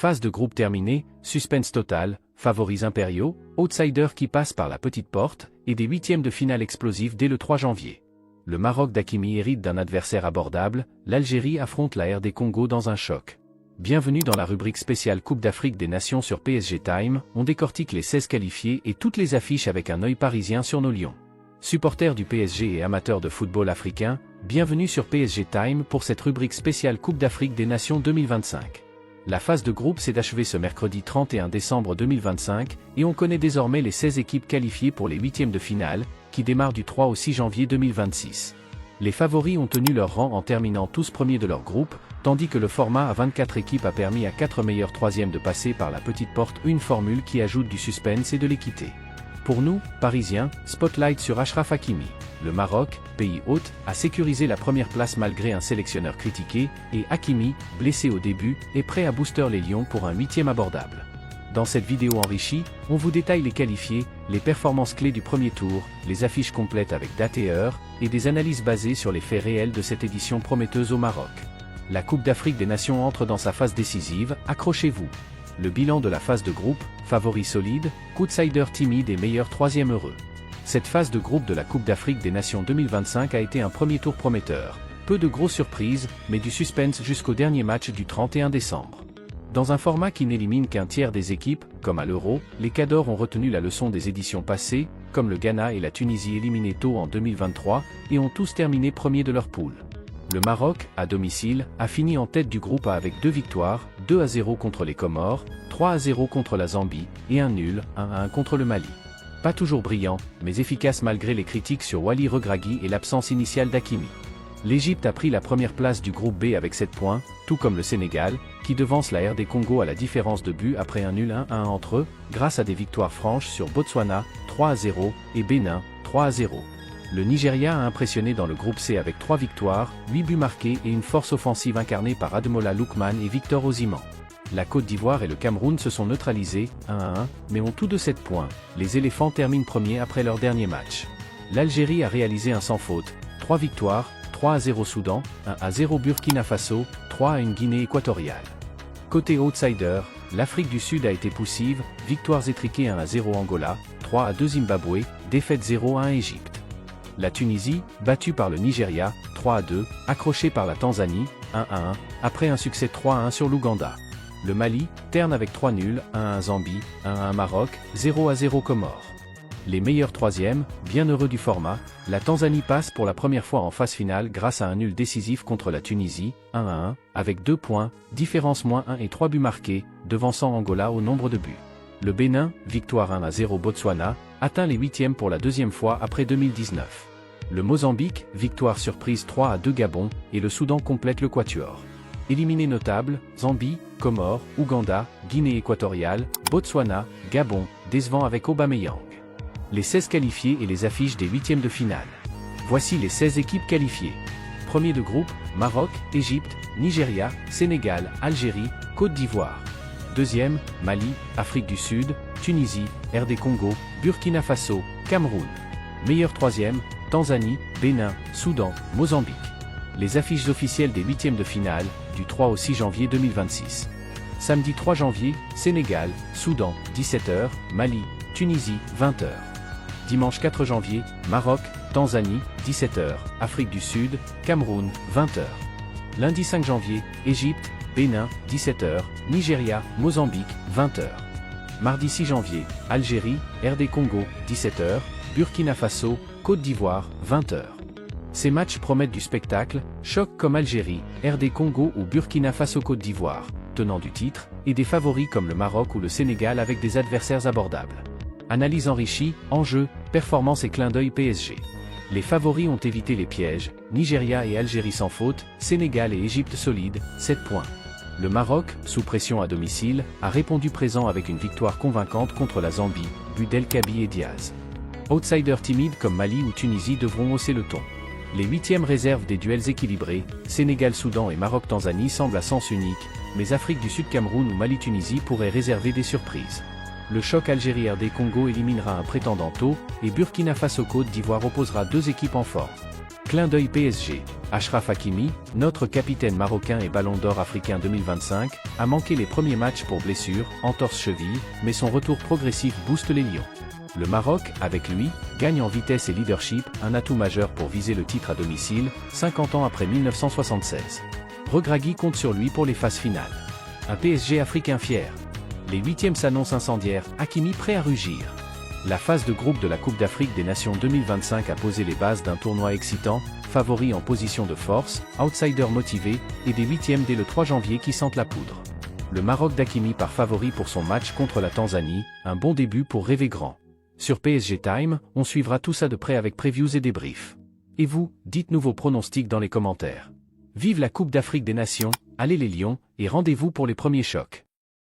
Phase de groupe terminée, suspense total, favoris impériaux, outsiders qui passent par la petite porte, et des huitièmes de finale explosifs dès le 3 janvier. Le Maroc d'Hakimi hérite d'un adversaire abordable, l'Algérie affronte la RD Congo dans un choc. Bienvenue dans la rubrique spéciale Coupe d'Afrique des Nations sur PSG Time, on décortique les 16 qualifiés et toutes les affiches avec un œil parisien sur nos lions. Supporters du PSG et amateurs de football africain, bienvenue sur PSG Time pour cette rubrique spéciale Coupe d'Afrique des Nations 2025. La phase de groupe s'est achevée ce mercredi 31 décembre 2025 et on connaît désormais les 16 équipes qualifiées pour les huitièmes de finale, qui démarrent du 3 au 6 janvier 2026. Les favoris ont tenu leur rang en terminant tous premiers de leur groupe, tandis que le format à 24 équipes a permis à 4 meilleurs troisièmes de passer par la petite porte, une formule qui ajoute du suspense et de l'équité. Pour nous, Parisiens, spotlight sur Achraf Hakimi. Le Maroc, pays hôte, a sécurisé la première place malgré un sélectionneur critiqué, et Hakimi, blessé au début, est prêt à booster les Lions pour un huitième abordable. Dans cette vidéo enrichie, on vous détaille les qualifiés, les performances clés du premier tour, les affiches complètes avec date et heure, et des analyses basées sur les faits réels de cette édition prometteuse au Maroc. La Coupe d'Afrique des Nations entre dans sa phase décisive, accrochez-vous. Le bilan de la phase de groupe, favori solide, outsider timide et meilleur troisième heureux. Cette phase de groupe de la Coupe d'Afrique des Nations 2025 a été un premier tour prometteur. Peu de grosses surprises, mais du suspense jusqu'au dernier match du 31 décembre. Dans un format qui n'élimine qu'un tiers des équipes, comme à l'Euro, les Cadors ont retenu la leçon des éditions passées, comme le Ghana et la Tunisie éliminés tôt en 2023, et ont tous terminé premiers de leur poule. Le Maroc, à domicile, a fini en tête du groupe A avec 2 victoires, 2-0 contre les Comores, 3-0 contre la Zambie, et un nul, 1-1 contre le Mali. Pas toujours brillant, mais efficace malgré les critiques sur Wally Regragui et l'absence initiale d'Hakimi. L'Égypte a pris la première place du groupe B avec 7 points, tout comme le Sénégal, qui devance la RD Congo à la différence de but après un nul 1-1 entre eux, grâce à des victoires franches sur Botswana, 3-0, et Bénin, 3-0. Le Nigeria a impressionné dans le groupe C avec 3 victoires, 8 buts marqués et une force offensive incarnée par Ademola Lookman et Victor Osimhen. La Côte d'Ivoire et le Cameroun se sont neutralisés, 1-1, mais ont tous de 7 points. Les éléphants terminent premiers après leur dernier match. L'Algérie a réalisé un sans faute, 3 victoires, 3-0 Soudan, 1-0 Burkina Faso, 3-1 Guinée équatoriale. Côté outsider, l'Afrique du Sud a été poussive, victoires étriquées 1-0 Angola, 3-2 Zimbabwe, défaite 0-1 Égypte. La Tunisie, battue par le Nigeria, 3-2, accrochée par la Tanzanie, 1-1, après un succès 3-1 sur l'Ouganda. Le Mali, terne avec 3 nuls, 1-1 Zambie, 1-1 Maroc, 0-0 Comores. Les meilleurs troisièmes, bien heureux du format, la Tanzanie passe pour la première fois en phase finale grâce à un nul décisif contre la Tunisie, 1-1, avec 2 points, différence -1 et 3 buts marqués, devançant Angola au nombre de buts. Le Bénin, victoire 1-0 Botswana, atteint les huitièmes pour la deuxième fois après 2019. Le Mozambique, victoire surprise 3-2 Gabon, et le Soudan complète le quatuor. Éliminés notables, Zambie, Comores, Ouganda, Guinée équatoriale, Botswana, Gabon, décevant avec Aubameyang. Les 16 qualifiés et les affiches des huitièmes de finale. Voici les 16 équipes qualifiées. Premier de groupe, Maroc, Égypte, Nigeria, Sénégal, Algérie, Côte d'Ivoire. Deuxième, Mali, Afrique du Sud, Tunisie, RD Congo, Burkina Faso, Cameroun. Meilleur troisième, Tanzanie, Bénin, Soudan, Mozambique. Les affiches officielles des huitièmes de finale, du 3 au 6 janvier 2026. Samedi 3 janvier, Sénégal, Soudan, 17h, Mali, Tunisie, 20h. Dimanche 4 janvier, Maroc, Tanzanie, 17h, Afrique du Sud, Cameroun, 20h. Lundi 5 janvier, Égypte, Bénin, 17h, Nigeria, Mozambique, 20h. Mardi 6 janvier, Algérie, RD Congo, 17h, Burkina Faso, Côte d'Ivoire, 20h. Ces matchs promettent du spectacle, choc comme Algérie, RD Congo ou Burkina Faso Côte d'Ivoire, tenant du titre, et des favoris comme le Maroc ou le Sénégal avec des adversaires abordables. Analyse enrichie, enjeux, performance et clin d'œil PSG. Les favoris ont évité les pièges, Nigeria et Algérie sans faute, Sénégal et Égypte solides, 7 points. Le Maroc, sous pression à domicile, a répondu présent avec une victoire convaincante contre la Zambie, but d'El Kabi et Diaz. Outsiders timides comme Mali ou Tunisie devront hausser le ton. Les huitièmes réservent des duels équilibrés, Sénégal-Soudan et Maroc-Tanzanie semblent à sens unique, mais Afrique du Sud-Cameroun ou Mali-Tunisie pourraient réserver des surprises. Le choc Algérie-RD Congo éliminera un prétendant tôt, et Burkina Faso-Côte d'Ivoire opposera 2 équipes en forme. Clin d'œil PSG. Achraf Hakimi, notre capitaine marocain et ballon d'or africain 2025, a manqué les premiers matchs pour blessure, entorse cheville, mais son retour progressif booste les Lions. Le Maroc, avec lui, gagne en vitesse et leadership, un atout majeur pour viser le titre à domicile, 50 ans après 1976. Regragui compte sur lui pour les phases finales. Un PSG africain fier. Les huitièmes s'annoncent incendiaires, Hakimi prêt à rugir. La phase de groupe de la Coupe d'Afrique des Nations 2025 a posé les bases d'un tournoi excitant, favori en position de force, outsider motivé, et des huitièmes dès le 3 janvier qui sentent la poudre. Le Maroc d'Hakimi part favori pour son match contre la Tanzanie, un bon début pour rêver grand. Sur PSG Time, on suivra tout ça de près avec previews et débriefs. Et vous, dites-nous vos pronostics dans les commentaires. Vive la Coupe d'Afrique des Nations, allez les Lions, et rendez-vous pour les premiers chocs.